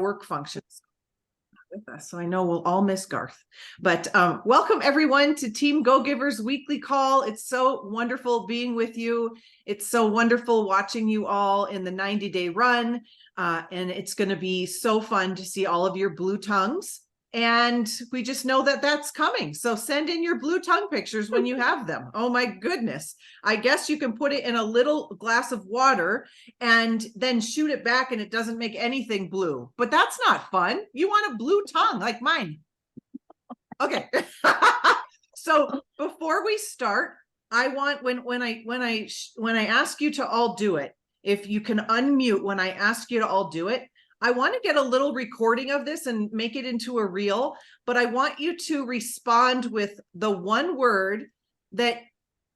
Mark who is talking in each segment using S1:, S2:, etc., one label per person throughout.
S1: work functions with us, so I know we'll all miss Garth. But welcome everyone to Team Go Givers weekly call. It's so wonderful being with you. It's so wonderful watching you all in the 90-day run, and it's going to be so fun to see all of your blue tongues. And we just know that that's coming. So send in your blue tongue pictures when you have them. Oh my goodness. I guess you can put it in a little glass of water and then shoot it back and it doesn't make anything blue. But that's not fun. You want a blue tongue like mine. Okay. So before we start, I want when I ask you to all do it, if you can unmute when I ask you to all do it, I want to get a little recording of this and make it into a reel, but I want you to respond with the one word that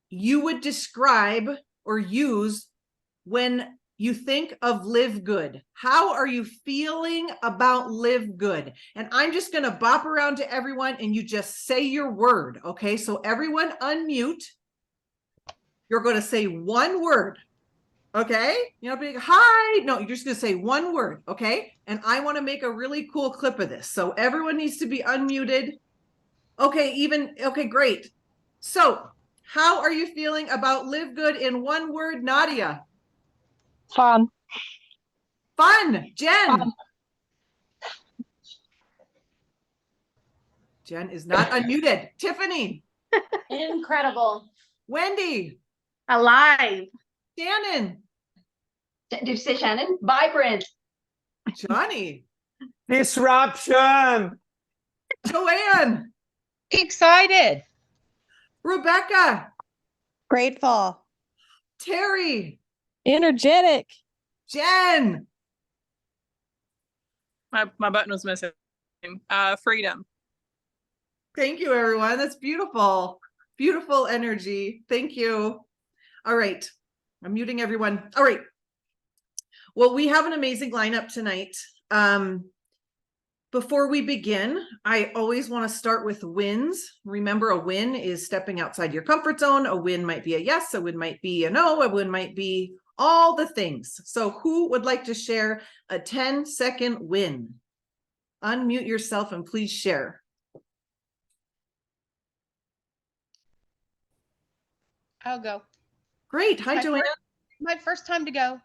S1: you would describe or use when you think of LiveGood. How are you feeling about LiveGood? And I'm just going to bop around to everyone and you just say your word. Okay. So everyone unmute. You're going to say one word. Okay, you know, be like, hi. No, you're just gonna say one word, okay? And I want to make a really cool clip of this. So everyone needs to be unmuted. Okay, great. So how are you feeling about LiveGood in one word, Nadia?
S2: Fun.
S1: Fun. Jen.
S2: Fun.
S1: Jen is not unmuted. Tiffany.
S3: Incredible.
S1: Wendy.
S3: Alive.
S1: Shannon.
S3: Did you say Shannon? Vibrant.
S1: Johnny.
S4: Disruption.
S1: Joanne.
S5: Excited.
S1: Rebecca.
S6: Grateful.
S1: Terry.
S6: Energetic.
S1: Jen.
S5: My button was missing. Freedom.
S1: Thank you, everyone. That's beautiful. Beautiful energy. Thank you. All right. I'm muting everyone. All right. Well, we have an amazing lineup tonight. Before we begin, I always want to start with wins. Remember, a win is stepping outside your comfort zone. A win might be a yes, a win might be a no, a win might be all the things. So who would like to share a 10-second win? Unmute yourself and please share.
S5: I'll go.
S1: Great. Hi, Joanne.
S5: My first time to go.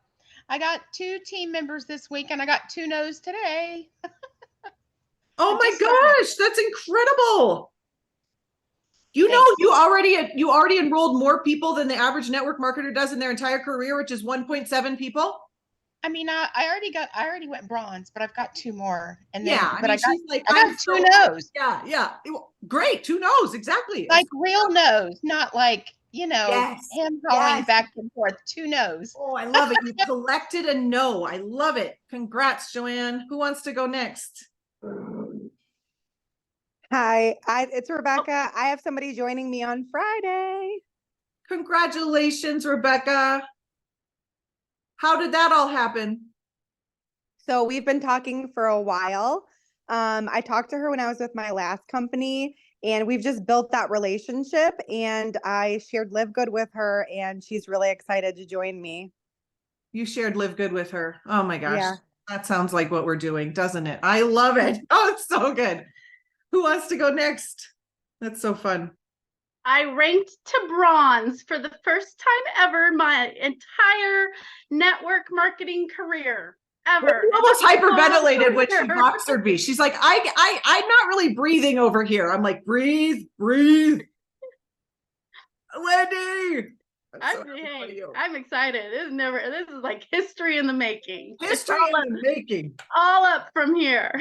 S5: I got 2 team members this week and I got 2 no's today.
S1: Oh my gosh, that's incredible. You know, you already enrolled more people than the average network marketer does in their entire career, which is 1.7 people.
S5: I mean, I already went bronze, but I've got 2 more. And then,
S1: yeah,
S5: but I got 2 no's.
S1: Yeah. Great, 2 no's, exactly.
S5: Like real no's, not like, you know, him calling back and forth. 2 no's.
S1: Oh, I love it. You collected a no. I love it. Congrats, Joanne. Who wants to go next?
S6: Hi, it's Rebecca. I have somebody joining me on Friday.
S1: Congratulations, Rebecca. How did that all happen?
S6: So we've been talking for a while. I talked to her when I was with my last company, and we've just built that relationship, and I shared LiveGood with her, and she's really excited to join me.
S1: You shared LiveGood with her. Oh my gosh.
S6: Yeah.
S1: That sounds like what we're doing, doesn't it? I love it. Oh, it's so good. Who wants to go next? That's so fun.
S3: I ranked to bronze for the first time ever in my entire network marketing career. Ever.
S1: She almost hyperventilated when she boxered me. She's like, I'm not really breathing over here. I'm like, breathe. Wendy.
S3: I'm excited. This is like history in the making.
S1: History in the making.
S3: All up from here.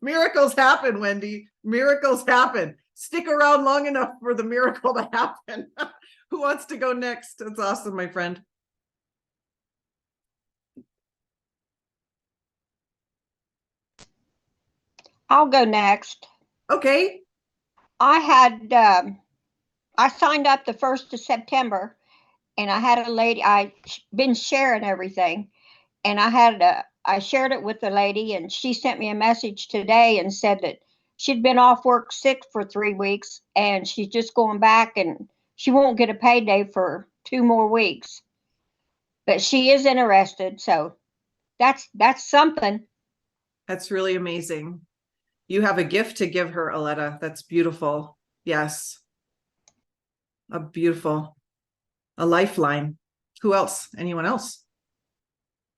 S1: Miracles happen, Wendy. Miracles happen. Stick around long enough for the miracle to happen. Who wants to go next? That's awesome, my friend.
S2: I'll go next.
S1: Okay.
S2: I signed up the 1st of September, and I had a lady, I've been sharing everything, and I shared it with the lady, and she sent me a message today and said that she'd been off work sick for 3 weeks, and she's just going back, and she won't get a payday for 2 more weeks. But she is interested, so that's something.
S1: That's really amazing. You have a gift to give her, Aletta. That's beautiful. Yes. A lifeline. Who else? Anyone else?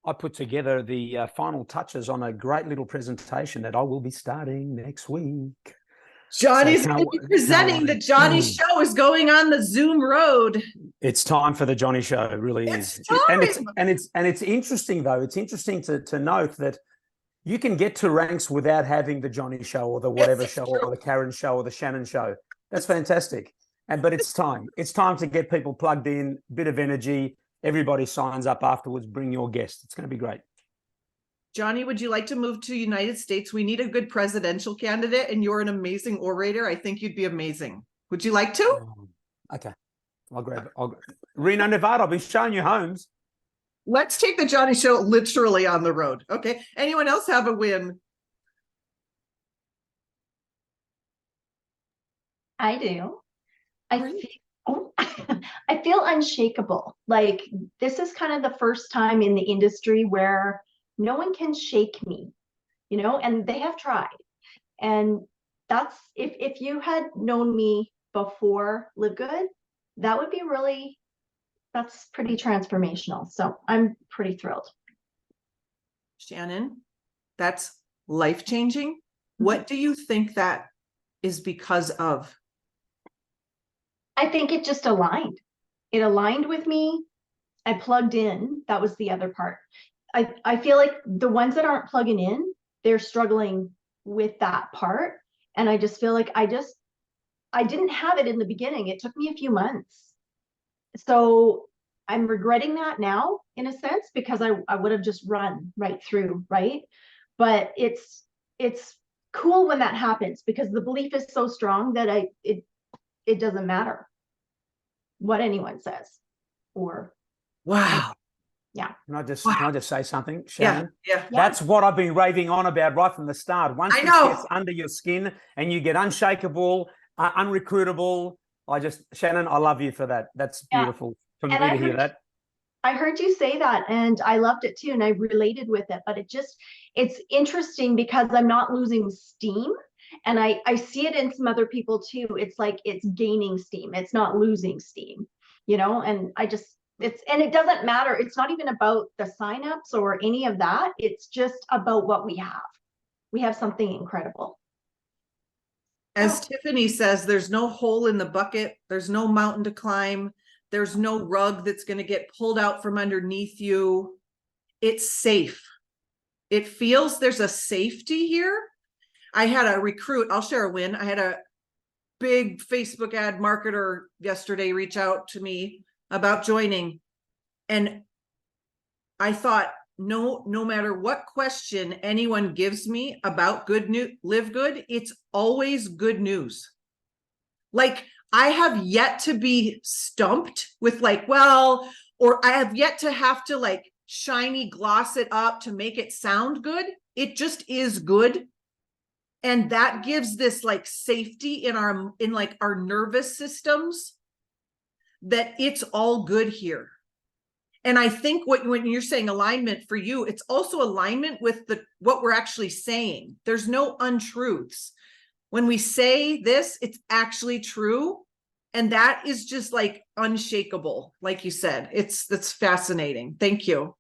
S4: I put together the final touches on a great little presentation that I will be starting next week.
S1: Johnny's
S4: So
S1: going to be presenting. The Johnny Show is going on the Zoom road.
S4: It's time for the Johnny Show. It really
S1: It's
S4: is.
S1: time.
S4: And it's interesting though. It's interesting to note that you can get to ranks without having the Johnny Show or the whatever show or the Karen Show or the Shannon Show. That's fantastic. But it's time. It's time to get people plugged in, bit of energy. Everybody signs up afterwards. Bring your guest. It's going to be great.
S1: Johnny, would you like to move to United States? We need a good presidential candidate, and you're an amazing orator. I think you'd be amazing. Would you like to?
S4: Okay. Reno, Nevada. I'll be showing you homes.
S1: Let's take the Johnny Show literally on the road. Okay. Anyone else have a win?
S7: I do. I feel unshakable. Like this is kind of the first time in the industry where no one can shake me, and they have tried. And that's, if you had known me before LiveGood, that would be that's pretty transformational. So I'm pretty thrilled.
S1: Shannon, that's life-changing. What do you think that is because of?
S7: I think it just aligned. It aligned with me. I plugged in. That was the other part. I feel like the ones that aren't plugging in, they're struggling with that part. And I just feel like I didn't have it in the beginning. It took me a few months. So I'm regretting that now in a sense, because I would have just run right through, right? But it's cool when that happens, because the belief is so strong that it doesn't matter what anyone says. Or
S1: wow.
S7: Yeah.
S4: Can I just say something, Shannon?
S1: Yeah.
S4: That's what I've been raving on about right from the start. Once this gets under your skin and you get unshakable, unrecruitable, Shannon, I love you for that. That's beautiful for me to hear that.
S7: I heard you say that and I loved it too, and I related with it, but it's interesting because I'm not losing steam, and I see it in some other people too. It's like it's gaining steam. It's not losing steam, and it doesn't matter. It's not even about the signups or any of that. It's just about what we have. We have something incredible.
S1: As Tiffany says, there's no hole in the bucket. There's no mountain to climb. There's no rug that's going to get pulled out from underneath you. It's safe. It feels there's a safety here. I had a recruit, I'll share a win. I had a big Facebook ad marketer yesterday reach out to me about joining. And I thought, no matter what question anyone gives me about LiveGood, it's always good news. Like, I have yet to be stumped with or I have yet to have to shiny gloss it up to make it sound good. It just is good. And that gives this safety in our nervous systems that it's all good here. And I think when you're saying alignment for you, it's also alignment with what we're actually saying. There's no untruths. When we say this, it's actually true. And that is just unshakable. Like you said, that's fascinating. Thank you.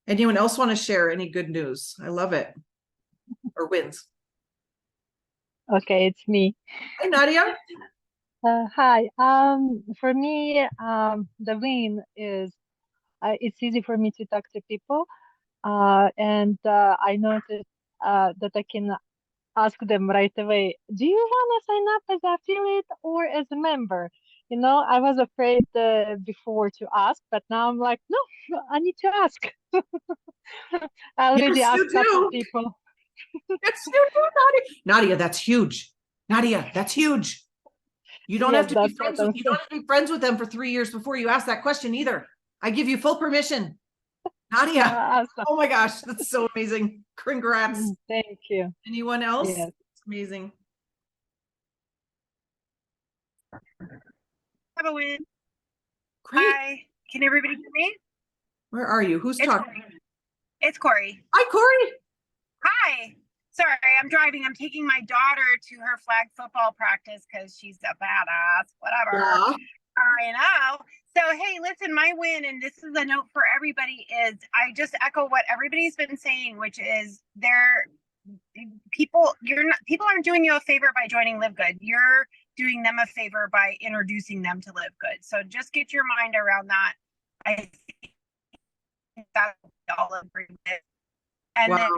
S1: Anyone else want to share any good news? I love it. Or wins.
S8: Okay, it's me.
S1: Hi, Nadia.
S8: Hi. For me, the win is it's easy for me to talk to people, and I noticed that I can ask them right away, do you want to sign up as an affiliate or as a member? I was afraid before to ask, but now I'm like, no, I need to ask. I already asked a couple people.
S1: Yes, you do, Nadia, that's huge. Nadia, that's huge. You don't have to be friends with, you don't have to be friends with them for 3 years before you ask that question either. I give you full permission. Nadia.
S8: Awesome.
S1: Oh my gosh, that's so amazing. Congrats.
S8: Thank you.
S1: Anyone else?
S8: Yes.
S1: It's amazing.
S9: Have a win.
S1: Great.
S9: Hi. Can everybody hear me?
S1: Where are you? Who's talking?
S9: It's Corey.
S1: Hi, Corey.
S9: Hi. Sorry, I'm driving. I'm taking my daughter to her flag football practice because she's a badass. Whatever.
S1: Yeah.
S9: I know. So, hey, listen, my win, and this is a note for everybody, is I just echo what everybody's been saying, which is people aren't doing you a favor by joining LiveGood. You're doing them a favor by introducing them to LiveGood. So just get your mind around that. I think that's all agree with. And
S1: Wow.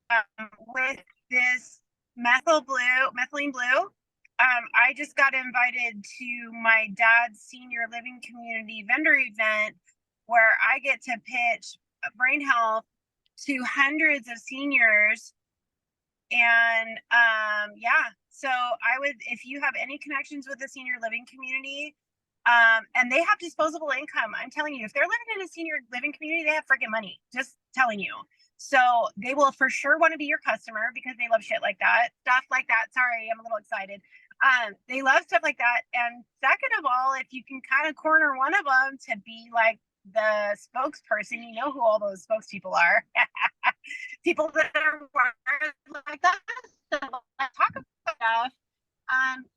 S9: then with this methylene blue, I just got invited to my dad's senior living community vendor event where I get to pitch brain health to hundreds of seniors. And yeah, so I would, if you have any connections with the senior living community, and they have disposable income, I'm telling you, if they're living in a senior living community, they have freaking money, just telling you. So they will for sure want to be your customer because they love shit like that, stuff like that. Sorry, I'm a little excited. They love stuff like that. And second of all, if you can kind of corner one of them to be like the spokesperson, you know who all those spokespeople are. People that are like that. So let's talk about stuff.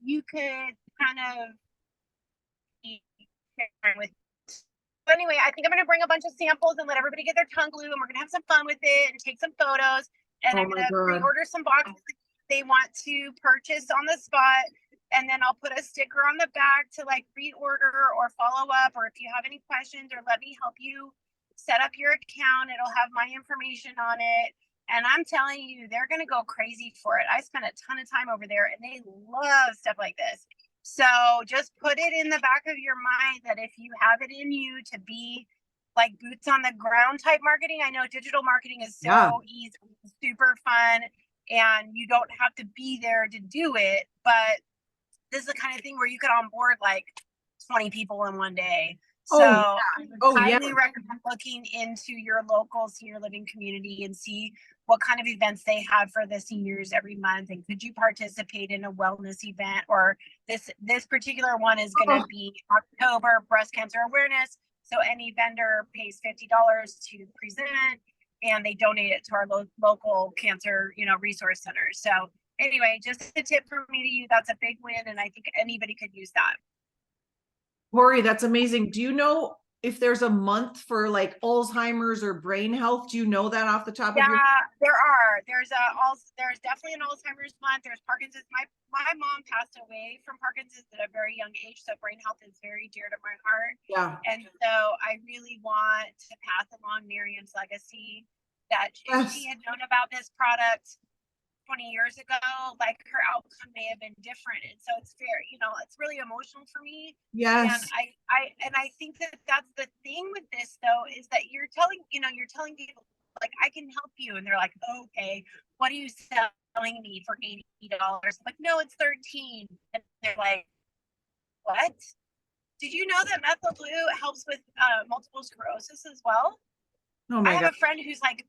S9: You could kind of be sharing with. But anyway, I think I'm going to bring a bunch of samples and let everybody get their tongue glue, and we're going to have some fun with it and take some photos. And I'm going to pre-order some boxes they want to purchase on the spot. And then I'll put a sticker on the back to like pre-order or follow up. Or if you have any questions or let me help you set up your account, it'll have my information on it. And I'm telling you, they're going to go crazy for it. I spent a ton of time over there and they love stuff like this. So just put it in the back of your mind that if you have it in you to be like boots on the ground type marketing, I know digital marketing is so easy, super fun, and you don't have to be there to do it. But this is the kind of thing where you could onboard like 20 people in one day. So I highly recommend looking into your local senior living community and see what kind of events they have for the seniors every month. And could you participate in a wellness event? Or this particular one is going to be October breast cancer awareness. So any vendor pays $50 to present, and they donate it to our local cancer, resource centers. So anyway, just a tip from me to you. That's a big win, and I think anybody could use that.
S1: Corey, that's amazing. Do you know if there's a month for like Alzheimer's or brain health? Do you know that off the top of your head?
S9: There are. There's definitely an Alzheimer's month. There's Parkinson's. My mom passed away from Parkinson's at a very young age, so brain health is very dear to my heart.
S1: Yeah.
S9: And so I really want to pass along Miriam's legacy, that if she had known about this product 20 years ago, like her outcome may have been different. And so it's fair, it's really emotional for me.
S1: Yes.
S9: And I think that's the thing with this though, is that you're telling people like, I can help you. And they're like, okay, what are you selling me for $80? Like, no, it's 13. And they're like, what? Did you know that methyl blue helps with multiple sclerosis as well?
S1: Oh my
S9: I have
S1: God.
S9: a friend who's like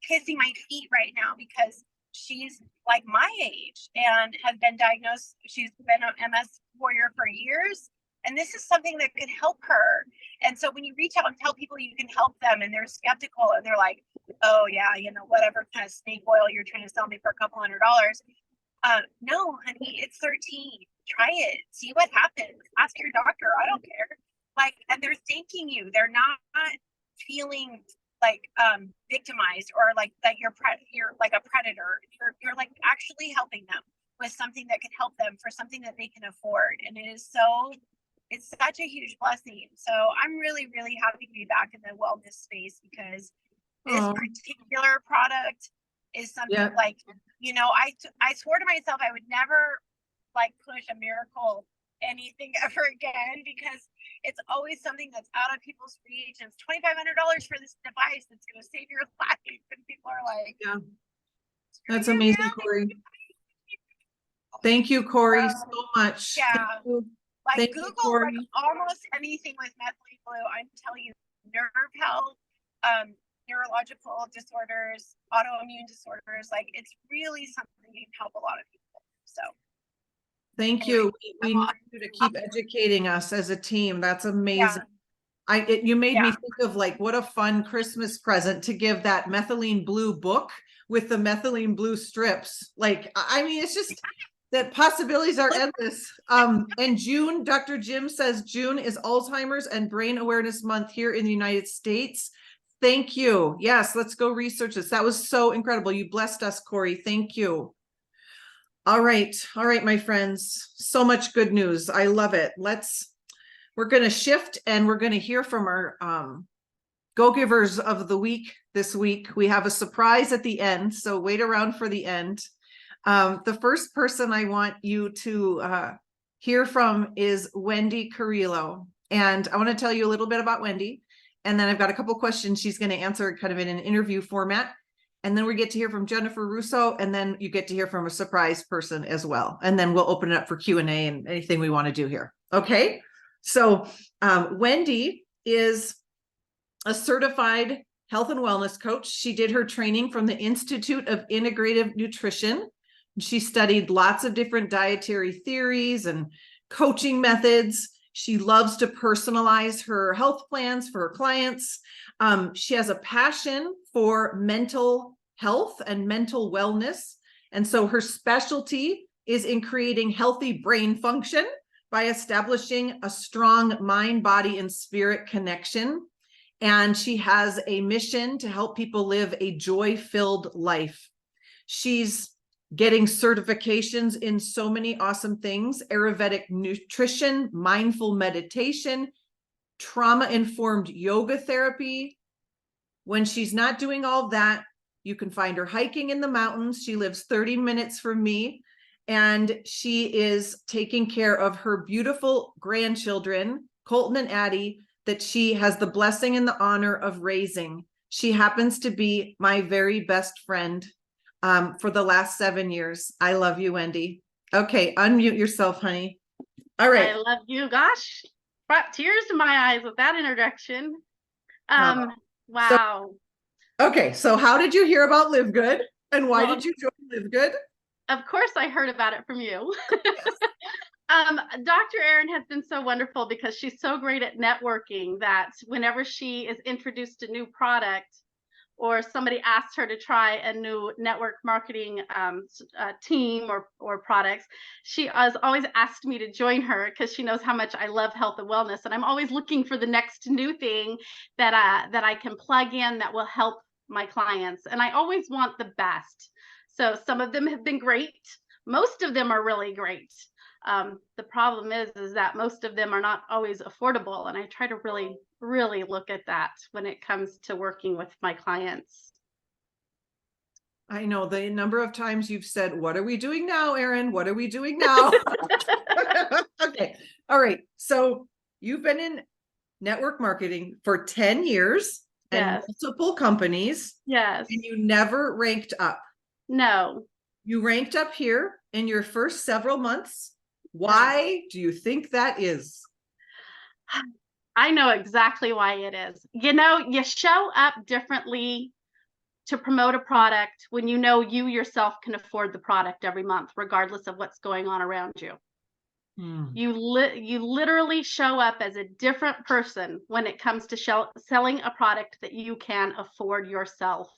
S9: kissing my feet right now because she's like my age and has been diagnosed. She's been an MS warrior for years. And this is something that could help her. And so when you reach out and tell people you can help them and they're skeptical and they're like, oh yeah, whatever kind of snake oil you're trying to sell me for a couple $100. No, honey, it's 13. Try it. See what happens. Ask your doctor. I don't care. Like, and they're thanking you. They're not feeling like victimized or like that you're like a predator. You're like actually helping them with something that can help them for something that they can afford. And it's such a huge blessing. So I'm really, really happy to be back in the wellness space because this particular product is something like, I swore to myself I would never like push a miracle anything ever again because it's always something that's out of people's reach. And it's $2,500 for this device that's going to save your life. And people are like,
S1: that's amazing, Corey. Thank you, Corey, so much.
S9: Yeah.
S1: Thank
S9: Google
S1: you, Corey.
S9: almost anything with methylene blue. I'm telling you, nerve health, neurological disorders, autoimmune disorders. Like, it's really something that can help a lot of people. So.
S1: Thank you. We need you to keep educating us as a team. That's amazing. You made me think of like, what a fun Christmas present to give that methylene blue book with the methylene blue strips. Like, I mean, it's just that possibilities are endless. And June, Dr. Jim says June is Alzheimer's and Brain Awareness Month here in the United States. Thank you. Yes, let's go research this. That was so incredible. You blessed us, Corey. Thank you. All right, my friends. So much good news. I love it. We're going to shift and we're going to hear from our Go-Givers of the week this week. We have a surprise at the end, so wait around for the end. The first person I want you to hear from is Wendy Cillo. And I want to tell you a little bit about Wendy. And then I've got a couple questions she's going to answer kind of in an interview format. And then we get to hear from Jennifer Russo, and then you get to hear from a surprise person as well. And then we'll open it up for Q&A and anything we want to do here. Okay. So Wendy is a certified health and wellness coach. She did her training from the Institute of Integrative Nutrition. She studied lots of different dietary theories and coaching methods. She loves to personalize her health plans for her clients. She has a passion for mental health and mental wellness. And so her specialty is in creating healthy brain function by establishing a strong mind, body, and spirit connection. And she has a mission to help people live a joy-filled life. She's getting certifications in so many awesome things: Ayurvedic nutrition, mindful meditation, trauma-informed yoga therapy. When she's not doing all that, you can find her hiking in the mountains. She lives 30 minutes from me, and she is taking care of her beautiful grandchildren, Colton and Addie, that she has the blessing and the honor of raising. She happens to be my very best friend for the last 7 years. I love you, Wendy. Okay, unmute yourself, honey. All right.
S3: I love you. Gosh, brought tears to my eyes with that introduction. Wow.
S1: Okay, so how did you hear about LiveGood, and why did you join LiveGood?
S3: Of course, I heard about it from you. Dr. Erin has been so wonderful because she's so great at networking that whenever she is introduced to a new product or somebody asks her to try a new network marketing team or products, she has always asked me to join her because she knows how much I love health and wellness. And I'm always looking for the next new thing that I can plug in that will help my clients. And I always want the best. So some of them have been great. Most of them are really great. The problem is that most of them are not always affordable. And I try to really look at that when it comes to working with my clients.
S1: I know the number of times you've said, "What are we doing now, Erin? What are we doing now?" Okay. All right. So you've been in network marketing for 10 years and multiple companies.
S3: Yes.
S1: And you never ranked up.
S3: No.
S1: You ranked up here in your first several months. Why do you think that is?
S3: I know exactly why it is. You know, you show up differently to promote a product when you know you yourself can afford the product every month, regardless of what's going on around you. You literally show up as a different person when it comes to selling a product that you can afford yourself.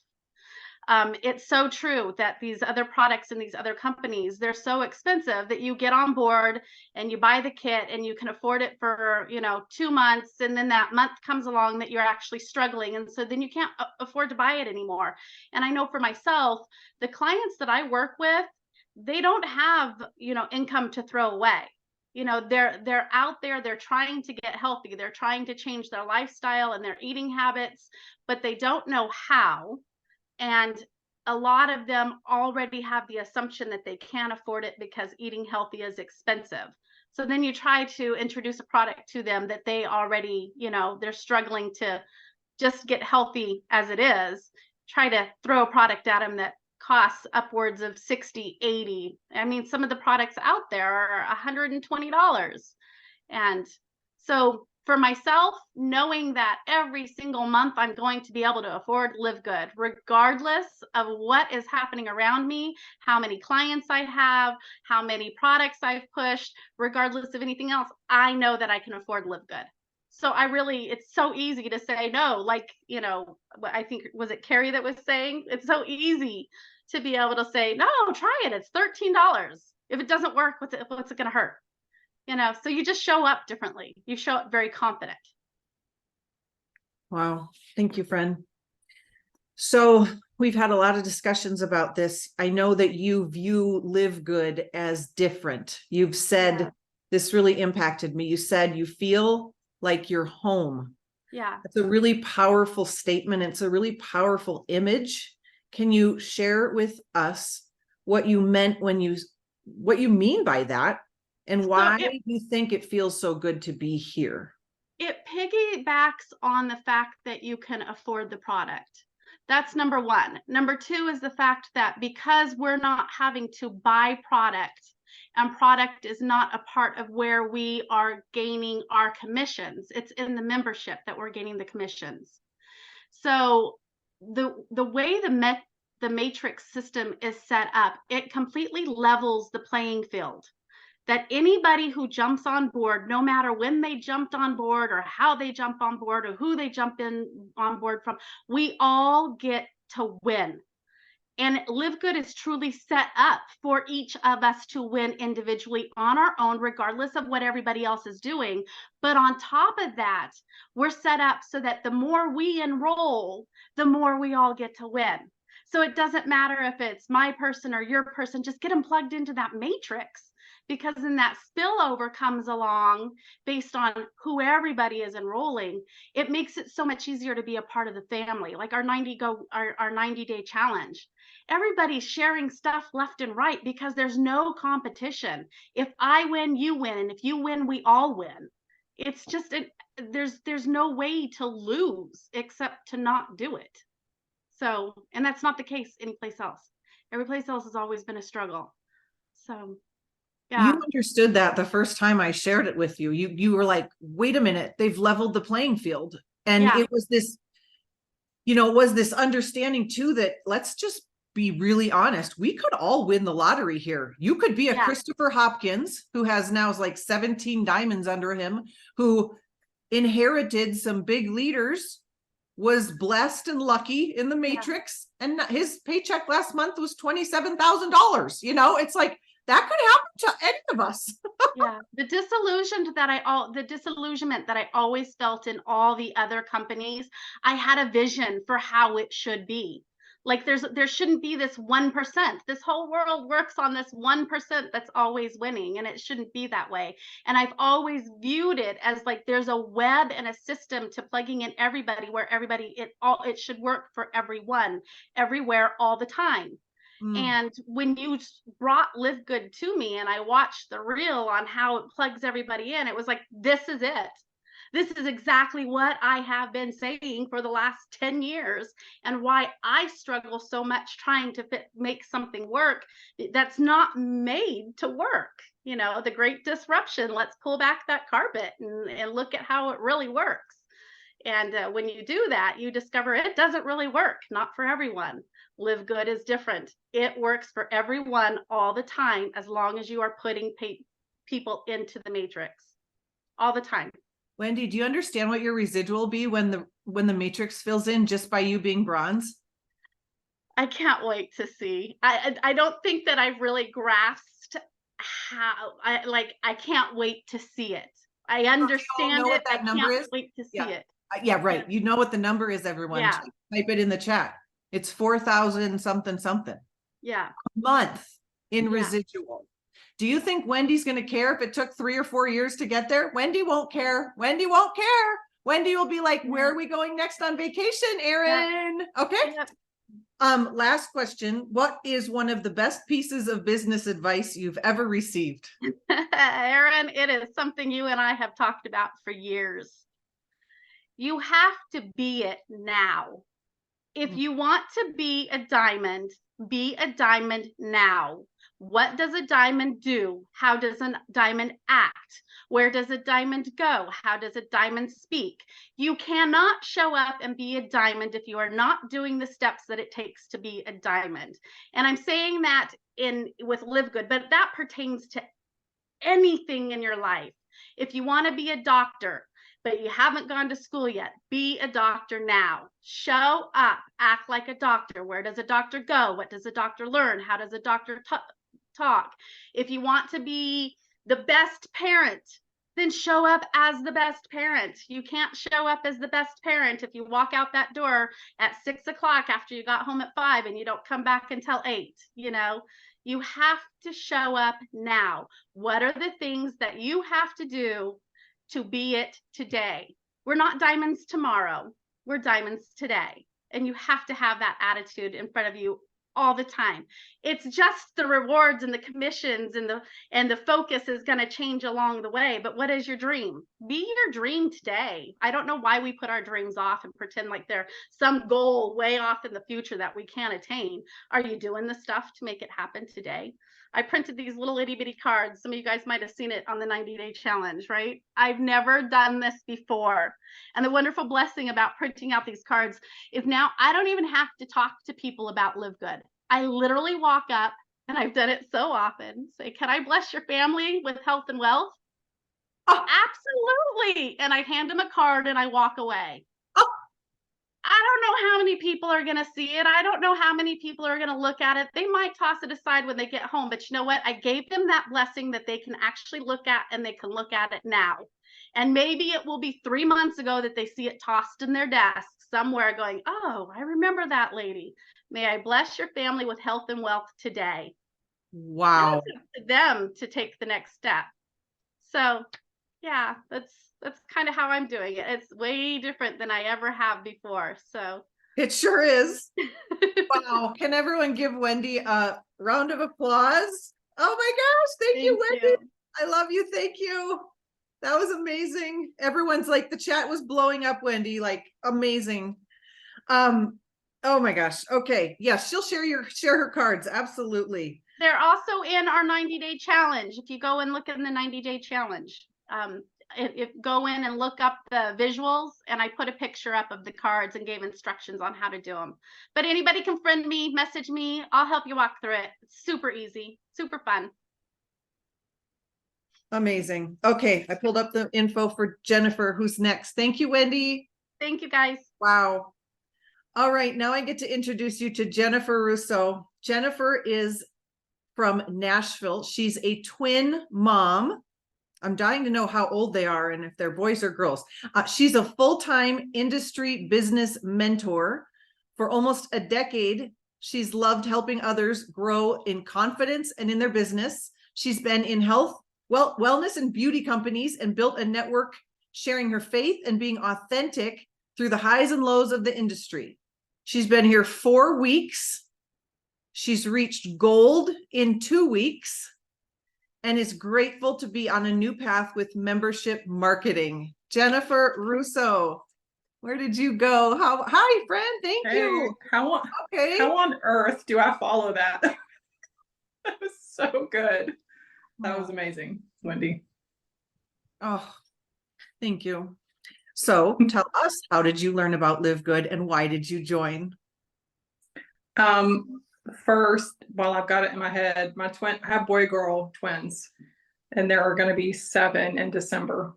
S3: It's so true that these other products and these other companies, they're so expensive that you get on board and you buy the kit and you can afford it for, 2 months. And then that month comes along that you're actually struggling. And so then you can't afford to buy it anymore. And I know for myself, the clients that I work with, they don't have, income to throw away. They're out there, they're trying to get healthy. They're trying to change their lifestyle and their eating habits, but they don't know how. And a lot of them already have the assumption that they can't afford it because eating healthy is expensive. So then you try to introduce a product to them that they already, they're struggling to just get healthy as it is. Try to throw a product at them that costs upwards of $60, $80. I mean, some of the products out there are $120. And so for myself, knowing that every single month I'm going to be able to afford LiveGood, regardless of what is happening around me, how many clients I have, how many products I've pushed, regardless of anything else, I know that I can afford LiveGood. So it's so easy to say no. Like, you know, I think, was it Carrie that was saying, it's so easy to be able to say, no, try it. It's $13. If it doesn't work, what's it going to hurt? You know, so you just show up differently. You show up very confident.
S1: Wow. Thank you, friend. So we've had a lot of discussions about this. I know that you view LiveGood as different. You've said,
S3: Yeah.
S1: this really impacted me. You said you feel like you're home.
S3: Yeah.
S1: It's a really powerful statement. It's a really powerful image. Can you share with us what you meant what you mean by that, and why you think it feels so good to be here?
S3: It piggybacks on the fact that you can afford the product. That's number one. Number two is the fact that because we're not having to buy product, and product is not a part of where we are gaining our commissions, it's in the membership that we're gaining the commissions. So the way the matrix system is set up, it completely levels the playing field. That anybody who jumps on board, no matter when they jumped on board or how they jump on board or who they jump on board from, we all get to win. And LiveGood is truly set up for each of us to win individually on our own, regardless of what everybody else is doing. But on top of that, we're set up so that the more we enroll, the more we all get to win. So it doesn't matter if it's my person or your person, just get them plugged into that matrix. Because then that spillover comes along based on who everybody is enrolling. It makes it so much easier to be a part of the family. Like our 90-day challenge. Everybody's sharing stuff left and right because there's no competition. If I win, you win. And if you win, we all win. It's just, there's no way to lose except to not do it. So, and that's not the case anyplace else. Every place else has always been a struggle. So, yeah.
S1: You understood that the first time I shared it with you. You were like, wait a minute, they've leveled the playing field. And
S3: Yeah.
S1: it was this, you know, it was this understanding too, that let's just be really honest. We could all win the lottery here. You could be a
S3: Yeah.
S1: Christopher Hopkins, who has now like 17 diamonds under him, who inherited some big leaders, was blessed and lucky in the matrix, and his paycheck last month was $27,000. You know, it's like, that could happen to any of us.
S3: Yeah, the disillusionment that I always felt in all the other companies, I had a vision for how it should be. Like there shouldn't be this 1%. This whole world works on this 1% that's always winning, and it shouldn't be that way. And I've always viewed it as like there's a web and a system to plugging in everybody, where it should work for everyone, everywhere, all the time. And when you brought LiveGood to me and I watched the reel on how it plugs everybody in, it was like, this is it. This is exactly what I have been saying for the last 10 years, and why I struggle so much trying to make something work that's not made to work. You know, the great disruption, let's pull back that carpet and look at how it really works. And when you do that, you discover it doesn't really work, not for everyone. LiveGood is different. It works for everyone all the time, as long as you are putting people into the matrix all the time.
S1: Wendy, do you understand what your residual will be when the matrix fills in just by you being bronze?
S3: I can't wait to see. I don't think that I've really grasped how I can't wait to see it. I understand it. I can't wait to see it.
S1: Yeah, right. You know what the number is, everyone.
S3: Yeah.
S1: Type it in the chat. It's 4,000 something.
S3: Yeah.
S1: A month in residual. Do you think Wendy's going to care if it took 3 or 4 years to get there? Wendy won't care. Wendy won't care. Wendy will be like, where are we going next on vacation, Erin? Yeah. Okay. Yeah. Last question. What is one of the best pieces of business advice you've ever received?
S3: Erin, it is something you and I have talked about for years. You have to be it now. If you want to be a diamond now. What does a diamond do? How does a diamond act? Where does a diamond go? How does a diamond speak? You cannot show up and be a diamond if you are not doing the steps that it takes to be a diamond. And I'm saying that with LiveGood, but that pertains to anything in your life. If you want to be a doctor, but you haven't gone to school yet. Be a doctor now. Show up, act like a doctor. Where does a doctor go? What does a doctor learn? How does a doctor talk? If you want to be the best parent, then show up as the best parent. You can't show up as the best parent if you walk out that door at 6 o'clock after you got home at 5 and you don't come back until 8. You know, you have to show up now. What are the things that you have to do to be it today? We're not diamonds tomorrow. We're diamonds today. And you have to have that attitude in front of you all the time. It's just the rewards and the commissions and the focus is going to change along the way. But what is your dream? Be your dream today. I don't know why we put our dreams off and pretend like they're some goal way off in the future that we can't attain. Are you doing the stuff to make it happen today? I printed these little itty bitty cards. Some of you guys might have seen it on the 90-day challenge, right? I've never done this before. And the wonderful blessing about printing out these cards is now I don't even have to talk to people about LiveGood. I literally walk up, and I've done it so often, say, can I bless your family with health and wealth? Oh, absolutely. And I hand them a card and I walk away. I don't know how many people are going to see it. I don't know how many people are going to look at it. They might toss it aside when they get home. But you know what? I gave them that blessing that they can actually look at, and they can look at it now. And maybe it will be 3 months ago that they see it tossed in their desk somewhere going, oh, I remember that lady. May I bless your family with health and wealth today.
S1: Wow.
S3: It's up to them to take the next step. So yeah, that's kind of how I'm doing it. It's way different than I ever have before. So
S1: it sure is. Wow. Can everyone give Wendy a round of applause? Oh my gosh. Thank you, Wendy. I love you. Thank you. That was amazing. Everyone's like, the chat was blowing up, Wendy, like amazing. Oh my gosh. Okay. Yeah, she'll share her cards. Absolutely.
S3: They're also in our 90-day challenge. If you go and look in the 90-day challenge, if go in and look up the visuals, and I put a picture up of the cards and gave instructions on how to do them. But anybody can friend me, message me. I'll help you walk through it. It's super easy, super fun.
S1: Amazing. Okay. I pulled up the info for Jennifer, who's next. Thank you, Wendy.
S3: Thank you, guys.
S1: Wow. All right. Now I get to introduce you to Jennifer Russo. Jennifer is from Nashville. She's a twin mom. I'm dying to know how old they are and if they're boys or girls. She's a full-time industry business mentor. For almost a decade, she's loved helping others grow in confidence and in their business. She's been in health, wellness, and beauty companies and built a network sharing her faith and being authentic through the highs and lows of the industry. She's been here 4 weeks. She's reached gold in 2 weeks and is grateful to be on a new path with membership marketing. Jennifer Russo, where did you go? Hi, friend. Thank you.
S10: How on earth do I follow that? That was so good. That was amazing, Wendy.
S1: Oh, thank you. So tell us, how did you learn about LiveGood and why did you join?
S10: First, while I've got it in my head, I have boy-girl twins, and there are going to be 7 in December.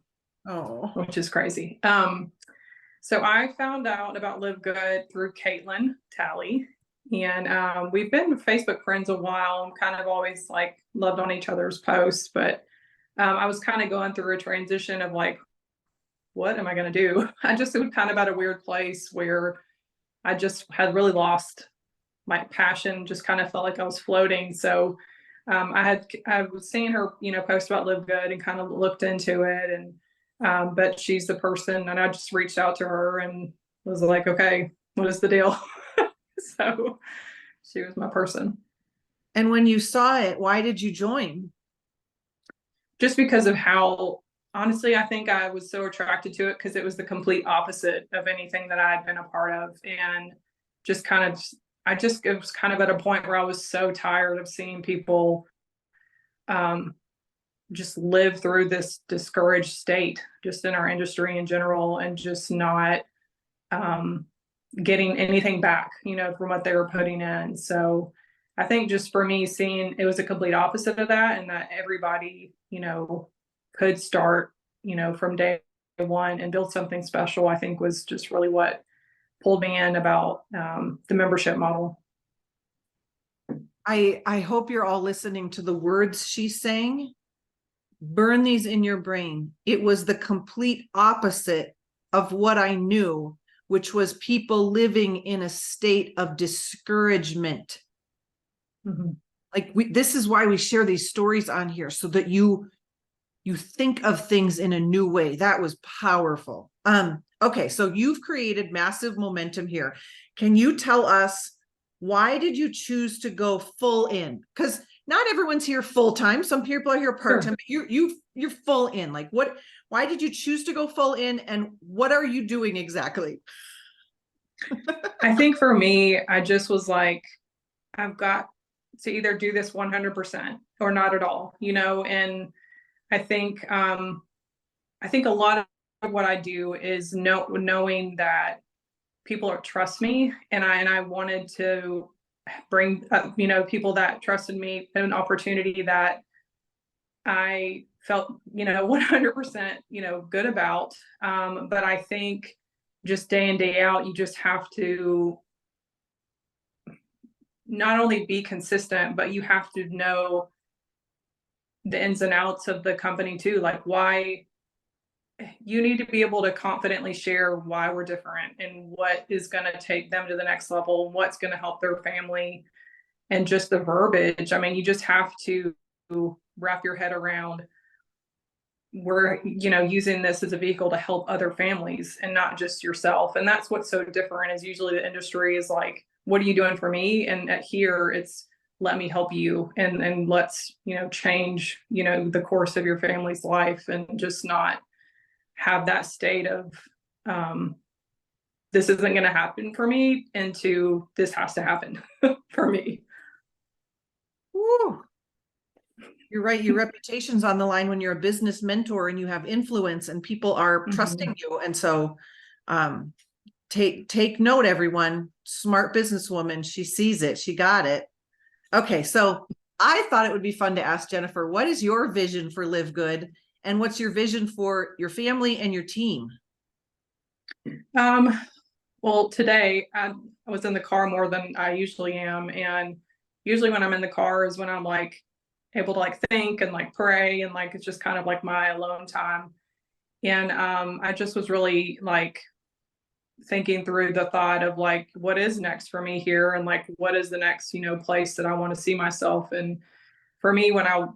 S1: Oh,
S10: which is crazy. So I found out about LiveGood through Caitlin Talley, and we've been Facebook friends a while. I'm kind of always like loved on each other's posts, but I was kind of going through a transition of like, what am I going to do? I just was kind of at a weird place where I just had really lost my passion, just kind of felt like I was floating. So I was seeing her, post about LiveGood and kind of looked into it, and but she's the person, and I just reached out to her and was like, okay, what is the deal? So she was my person.
S1: and when you saw it, why did you join?
S10: Just because of how, honestly, I think I was so attracted to it because it was the complete opposite of anything that I had been a part of, and just kind of, it was kind of at a point where I was so tired of seeing people just live through this discouraged state, just in our industry in general, and just not getting anything back, from what they were putting in. So I think just for me, seeing it was a complete opposite of that, and that everybody, could start, from day one and build something special, I think was just really what pulled me in about the membership model.
S1: I hope you're all listening to the words she's saying. Burn these in your brain. It was the complete opposite of what I knew, which was people living in a state of discouragement.
S10: Mm-hmm.
S1: Like this is why we share these stories on here, so that you think of things in a new way. That was powerful. Okay, so you've created massive momentum here. Can you tell us, why did you choose to go full in? Because not everyone's here full time. Some people are here part time. Sure. You're full in. Like what? Why did you choose to go full in, and what are you doing exactly?
S10: I think for me, I just was like, I've got to either do this 100% or not at all, and I think a lot of what I do is knowing that people trust me, and I wanted to bring people that trusted me an opportunity that I felt 100% good about. But I think just day in, day out, you just have to not only be consistent, but you have to know the ins and outs of the company too. Like why you need to be able to confidently share why we're different and what is going to take them to the next level, what's going to help their family, and just the verbiage. I mean, you just have to wrap your head around, we're using this as a vehicle to help other families and not just yourself. And that's what's so different, is usually the industry is like, what are you doing for me? And at here it's, let me help you, and let's change the course of your family's life, and just not have that state of this isn't going to happen for me into this has to happen for me.
S1: Woo. You're right. Your reputation's on the line when you're a business mentor and you have influence and people are trusting you. And so take note, everyone. Smart businesswoman. She sees it. She got it. Okay. So I thought it would be fun to ask Jennifer, what is your vision for LiveGood, and what's your vision for your family and your team?
S10: Well, today I was in the car more than I usually am. And usually when I'm in the car is when I'm like able to like think and like pray, and like it's just kind of like my alone time. And I just was really like thinking through the thought of like, what is next for me here, and like what is the next place that I want to see myself. And for me, when I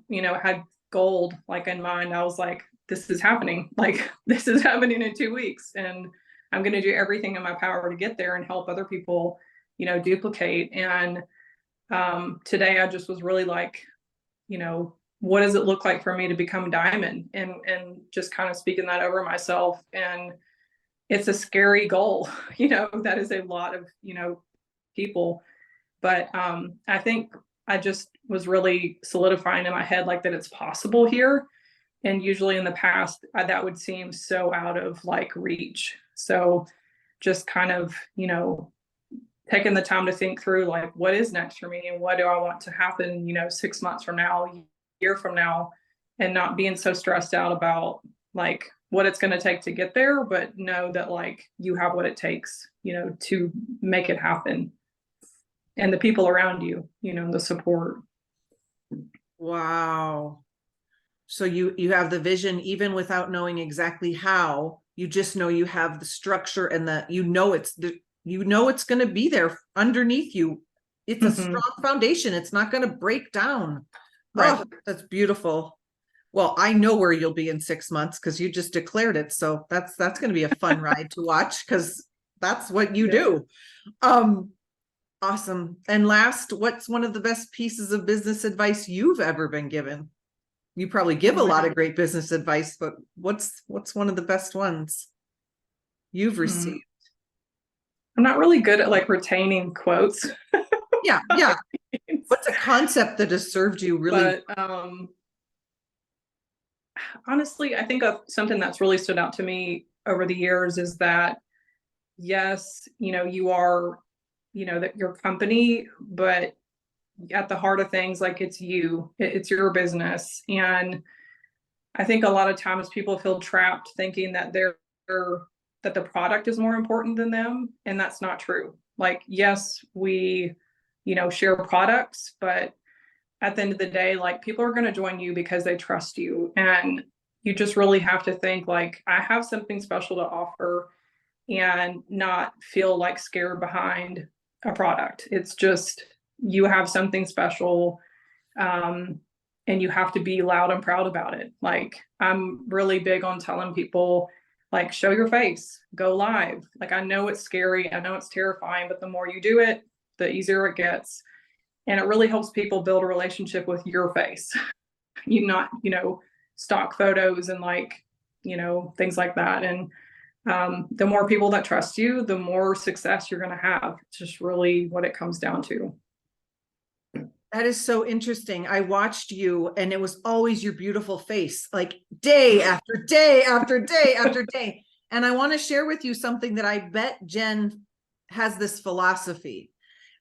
S10: had gold like in mind, I was like, this is happening, like this is happening in 2 weeks, and I'm going to do everything in my power to get there and help other people duplicate. And today I just was really like, what does it look like for me to become diamond, and just kind of speaking that over myself. And it's a scary goal, that is a lot of people, but I think I just was really solidifying in my head like that it's possible here. And usually in the past that would seem so out of like reach. So just kind of taking the time to think through like, what is next for me, and what do I want to happen 6 months from now, a year from now, and not being so stressed out about like what it's going to take to get there, but know that like you have what it takes to make it happen, and the people around you, the support.
S1: Wow. So you have the vision even without knowing exactly how. You just know you have the structure, and it's going to be there underneath you. It's a strong foundation. It's not going to break down. Right. Oh, that's beautiful. Well, I know where you'll be in 6 months because you just declared it. So that's going to be a fun ride to watch, because that's what you do. Awesome. And last, what's one of the best pieces of business advice you've ever been given? You probably give a lot of great business advice, but what's one of the best ones you've received?
S10: I'm not really good at like retaining quotes.
S1: Yeah. What's a concept that has served you really?
S10: But honestly, I think of something that's really stood out to me over the years is that, yes, you are, that your company, but at the heart of things, like it's you, it's your business. And I think a lot of times people feel trapped thinking that that the product is more important than them, and that's not true. Like, yes, we, share products, but at the end of the day, like, people are going to join you because they trust you, and you just really have to think like, I have something special to offer, and not feel like scared behind a product. It's just, you have something special. And you have to be loud and proud about it. Like, I'm really big on telling people, like, show your face, go live. Like, I know it's scary, I know it's terrifying, but the more you do it, the easier it gets. And it really helps people build a relationship with your face. You not, stock photos and things like that. And the more people that trust you, the more success you're going to have. It's just really what it comes down to.
S1: That is so interesting. I watched you and it was always your beautiful face, like day after day after day after day. And I want to share with you something that I bet Jen has this philosophy.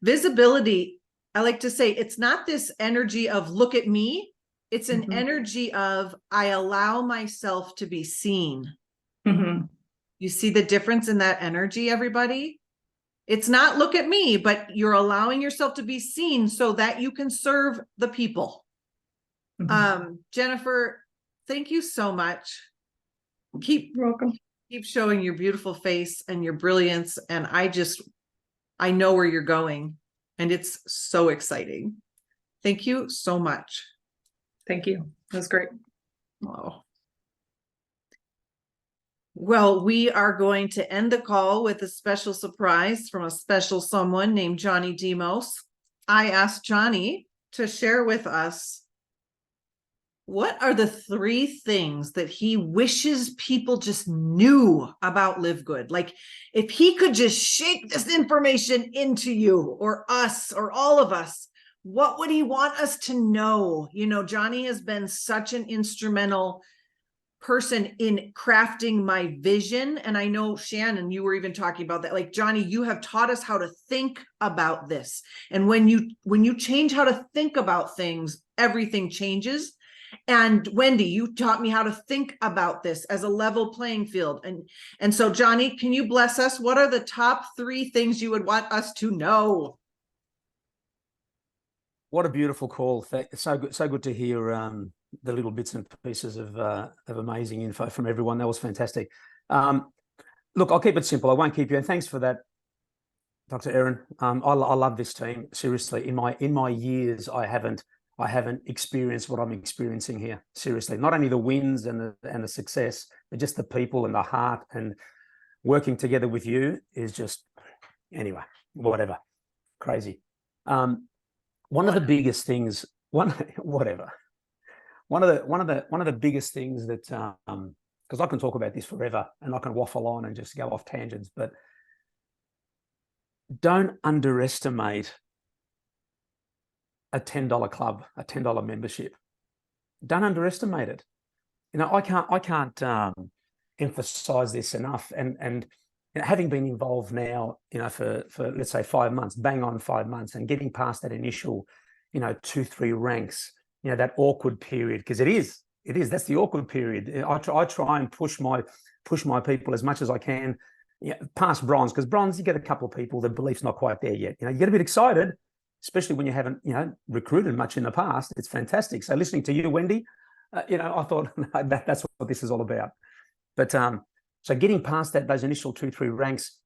S1: Visibility, I like to say, it's not this energy of look at me. It's an energy of I allow myself to be seen. You see the difference in that energy, everybody? It's not look at me, but you're allowing yourself to be seen so that you can serve the people. Jennifer, thank you so much. You're welcome. Keep showing your beautiful face and your brilliance. And I know where you're going, and it's so exciting. Thank you so much.
S10: Thank you. That was great.
S1: Oh. Well, we are going to end the call with a special surprise from a special someone named Johnny Demos. I asked Johnny to share with us what are the 3 things that he wishes people just knew about LiveGood. Like, if he could just shake this information into you or us or all of us, what would he want us to know? Johnny has been such an instrumental person in crafting my vision. And I know, Shannon, you were even talking about that. Like, Johnny, you have taught us how to think about this. And when you change how to think about things, everything changes. And Wendy, you taught me how to think about this as a level playing field. And so, Johnny, can you bless us? What are the top 3 things you would want us to know?
S4: What a beautiful call. So good to hear the little bits and pieces of amazing info from everyone. That was fantastic. Look, I'll keep it simple. I won't keep you. And thanks for that, Dr. Erin. I love this team. Seriously, in my years, I haven't experienced what I'm experiencing here. Seriously, not only the wins and the success, but just the people and the heart, and working together with you is just, anyway, whatever, crazy. One of the biggest things, one of the biggest things that, because I can talk about this forever and I can waffle on and just go off tangents, but don't underestimate a $10 club, a $10 membership. Don't underestimate it. I can't emphasize this enough. And having been involved now, for let's say 5 months, bang on 5 months, and getting past that initial, 2-3 ranks, that awkward period, because it is, that's the awkward period. I try and push my people as much as I can, past bronze, because bronze, you get a couple of people, the belief's not quite there yet. You get a bit excited, especially when you haven't, recruited much in the past. It's fantastic. So listening to you, Wendy, I thought that's what this is all about. But so getting past those initial 2-3 ranks,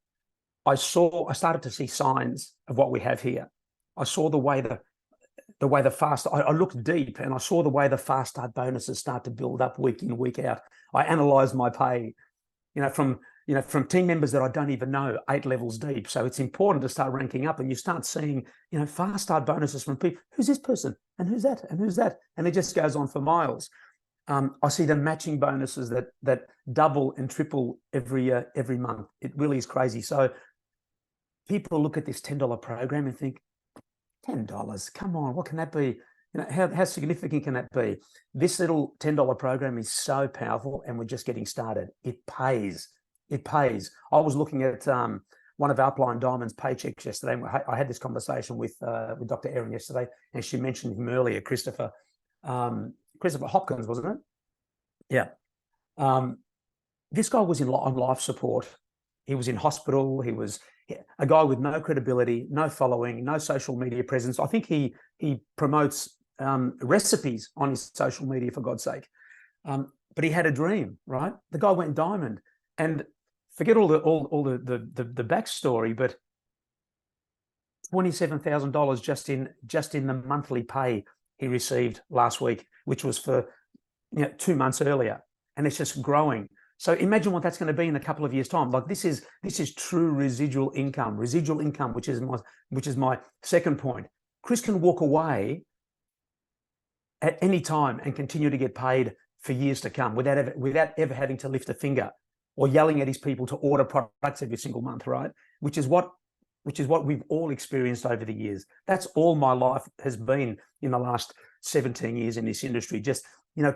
S4: I started to see signs of what we have here. I saw the way the fast, I looked deep and I saw the way the fast start bonuses start to build up week in, week out. I analyzed my pay, from team members that I don't even know, 8 levels deep. So it's important to start ranking up, and you start seeing, fast start bonuses from people. Who's this person? And who's that? And who's that? And it just goes on for miles. I see the matching bonuses that double and triple every month. It really is crazy. So people look at this $10 program and think, $10, come on, what can that be? How significant can that be? This little $10 program is so powerful, and we're just getting started. It pays. It pays. I was looking at one of Alpine Diamond's paychecks yesterday. I had this conversation with Dr. Erin yesterday, and she mentioned him earlier, Christopher Hopkins, wasn't it? Yeah. This guy was on life support. He was in hospital. He was a guy with no credibility, no following, no social media presence. I think he promotes recipes on his social media, for God's sake. But he had a dream, right? The guy went diamond, and forget all the backstory, but $27,000 just in the monthly pay he received last week, which was for 2 months earlier, and it's just growing. So imagine what that's going to be in a couple of years' time. Like this is true residual income, which is my second point. Chris can walk away at any time and continue to get paid for years to come without ever having to lift a finger or yelling at his people to order products every single month, right? Which is what we've all experienced over the years. That's all my life has been in the last 17 years in this industry. Just,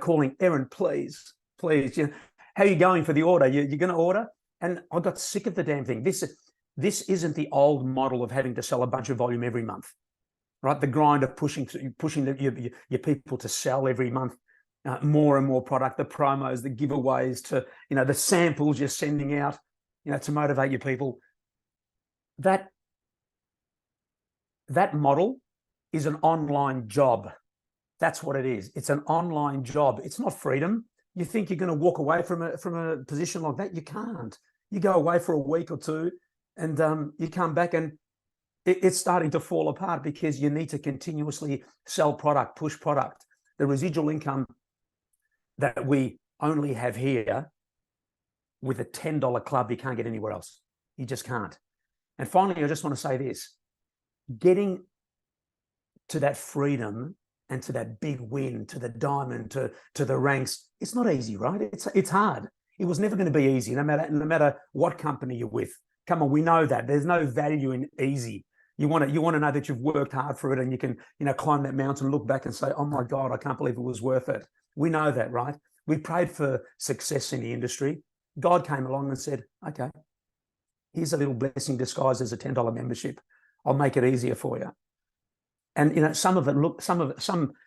S4: calling, Erin, please, how are you going for the order? You're going to order? And I got sick of the damn thing. This isn't the old model of having to sell a bunch of volume every month, right? The grind of pushing your people to sell every month more and more product, the promos, the giveaways, to the samples you're sending out, to motivate your people. That model is an online job. That's what it is. It's an online job. It's not freedom. You think you're going to walk away from a position like that? You can't. You go away for a week or two, and you come back, and it's starting to fall apart because you need to continuously sell product, push product. The residual income that we only have here with a $10 club, you can't get anywhere else. You just can't. And finally, I just want to say this: getting to that freedom and to that big win, to the diamond, to the ranks, it's not easy, right? It's hard. It was never going to be easy, no matter what company you're with. Come on, we know that. There's no value in easy. You want to know that you've worked hard for it, and you can, climb that mountain, look back and say, oh my God, I can't believe it was worth it. We know that, right? We prayed for success in the industry. God came along and said, okay, here's a little blessing disguised as a $10 membership. I'll make it easier for you. And some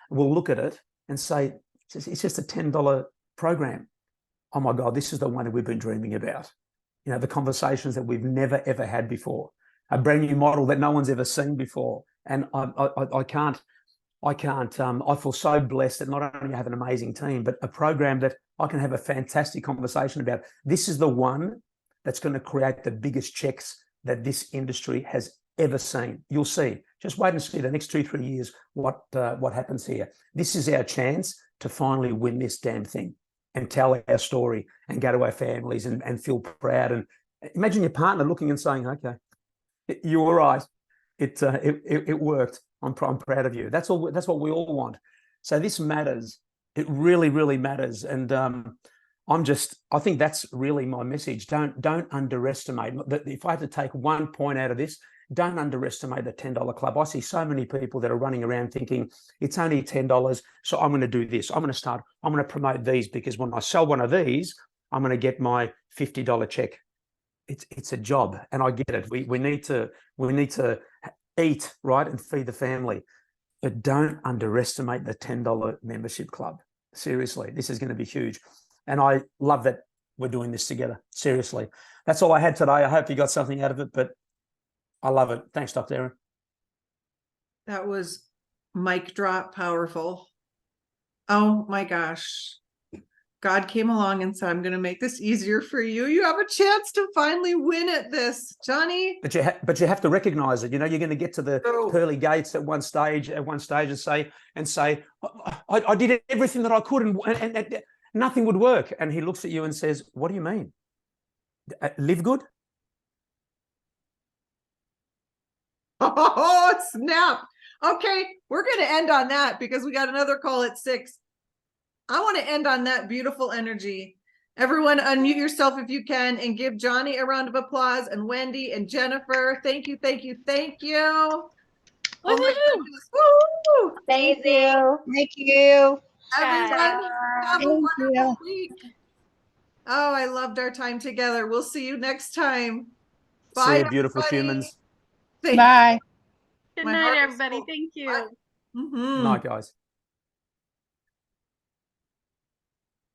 S4: will look at it and say, it's just a $10 program. Oh my God, this is the one that we've been dreaming about. The conversations that we've never ever had before, a brand new model that no one's ever seen before. And I feel so blessed that not only I have an amazing team, but a program that I can have a fantastic conversation about. This is the one that's going to create the biggest checks that this industry has ever seen. You'll see. Just wait and see the next 2-3 years what happens here. This is our chance to finally win this damn thing and tell our story and go to our families and feel proud. And imagine your partner looking and saying, okay, you were right. It worked. I'm proud of you. That's all. That's what we all want. So this matters. It really, really matters. And I think that's really my message. Don't underestimate. If I had to take one point out of this, don't underestimate the $10 club. I see so many people that are running around thinking it's only $10, so I'm going to do this. I'm going to promote these because when I sell one of these, I'm going to get my $50 check. It's a job, and I get it. We need to eat, right, and feed the family. But don't underestimate the $10 membership club. Seriously, this is going to be huge. And I love that we're doing this together. Seriously. That's all I had today. I hope you got something out of it, but I love it. Thanks, Dr. Erin.
S1: That was mic drop powerful. Oh my gosh. God came along and said, I'm going to make this easier for you. You have a chance to finally win at this, Johnny.
S4: But you have to recognize it. You're going to get to the pearly gates at one stage and say, I did everything that I could and nothing would work. And he looks at you and says, what do you mean? LiveGood?
S1: Oh, snap. Okay, we're going to end on that because we got another call at 6. I want to end on that beautiful energy. Everyone unmute yourself if you can and give Johnny a round of applause, and Wendy and Jennifer. Thank you, thank you, thank you. Oh my goodness. Woo!
S2: Thank you. Thank you.
S1: Everyone, have a
S8: Thank
S1: wonderful
S8: you.
S1: week. Oh, I loved our time together. We'll see you next time.
S4: See
S1: Bye,
S4: you, beautiful
S1: everybody.
S4: humans.
S1: Thank
S5: Bye.
S3: Good
S1: My
S3: night,
S1: heart is
S3: everybody.
S1: full.
S3: Thank you.
S1: you. Mhm.
S4: Night, guys.